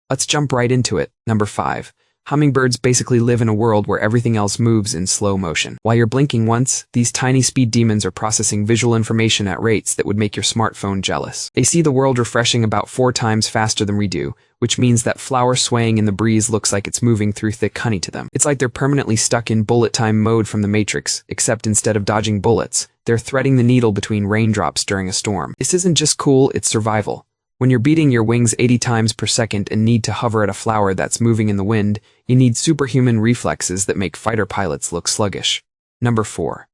Let's jump right into it. Number 5. Hummingbirds basically live in a world where everything else moves in slow motion. While you're blinking once, these tiny speed demons are processing visual information at rates that would make your smartphone jealous. They see the world refreshing about 4 times faster than we do, which means that flower swaying in the breeze looks like it's moving through thick honey to them. It's like they're permanently stuck in bullet time mode from the Matrix, except instead of dodging bullets, they're threading the needle between raindrops during a storm. This isn't just cool, it's survival. When you're beating your wings 80 times per second and need to hover at a flower that's moving in the wind, you need superhuman reflexes that make fighter pilots look sluggish. Number 4.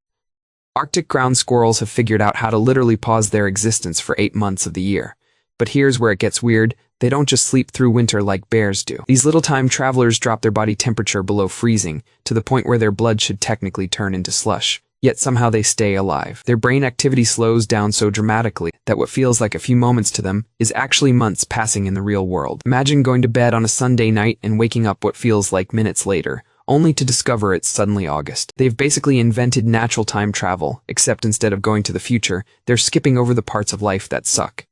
Arctic ground squirrels have figured out how to literally pause their existence for 8 months of the year. But here's where it gets weird. They don't just sleep through winter like bears do. These little time travelers drop their body temperature below freezing, to the point where their blood should technically turn into slush. Yet somehow they stay alive. Their brain activity slows down so dramatically that what feels like a few moments to them is actually months passing in the real world. Imagine going to bed on a Sunday night and waking up what feels like minutes later, only to discover it's suddenly August. They've basically invented natural time travel, except instead of going to the future, they're skipping over the parts of life that suck.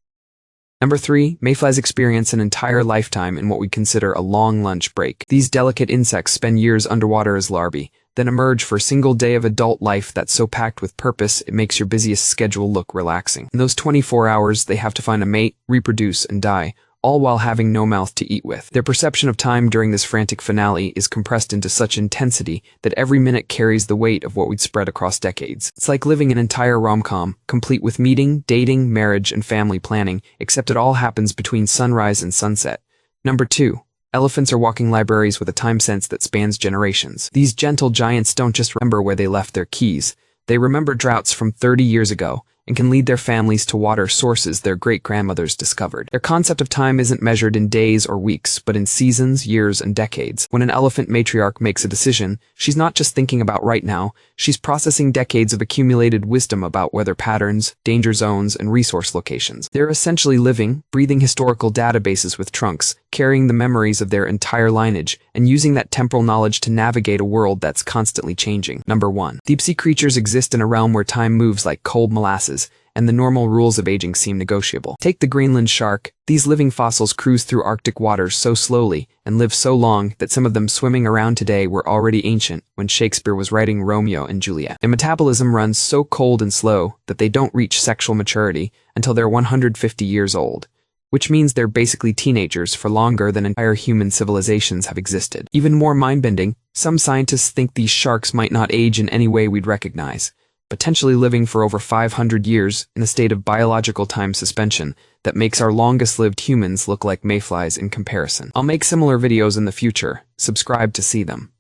Number 3. Mayflies experience an entire lifetime in what we consider a long lunch break. These delicate insects spend years underwater as larvae, then emerge for a single day of adult life that's so packed with purpose it makes your busiest schedule look relaxing. In those 24 hours, they have to find a mate, reproduce, and die, all while having no mouth to eat with. Their perception of time during this frantic finale is compressed into such intensity that every minute carries the weight of what we'd spread across decades. It's like living an entire rom-com, complete with meeting, dating, marriage, and family planning, except it all happens between sunrise and sunset. Number 2. Elephants are walking libraries with a time sense that spans generations. These gentle giants don't just remember where they left their keys. They remember droughts from 30 years ago and can lead their families to water sources their great-grandmothers discovered. Their concept of time isn't measured in days or weeks, but in seasons, years, and decades. When an elephant matriarch makes a decision, she's not just thinking about right now, she's processing decades of accumulated wisdom about weather patterns, danger zones, and resource locations. They're essentially living, breathing historical databases with trunks, carrying the memories of their entire lineage, and using that temporal knowledge to navigate a world that's constantly changing. Number 1. Deep-sea creatures exist in a realm where time moves like cold molasses, and the normal rules of aging seem negotiable. Take the Greenland shark. These living fossils cruise through Arctic waters so slowly and live so long that some of them swimming around today were already ancient when Shakespeare was writing Romeo and Juliet. Their metabolism runs so cold and slow that they don't reach sexual maturity until they're 150 years old, which means they're basically teenagers for longer than entire human civilizations have existed. Even more mind-bending, some scientists think these sharks might not age in any way we'd recognize, potentially living for over 500 years in a state of biological time suspension that makes our longest-lived humans look like mayflies in comparison. I'll make similar videos in the future. Subscribe to see them.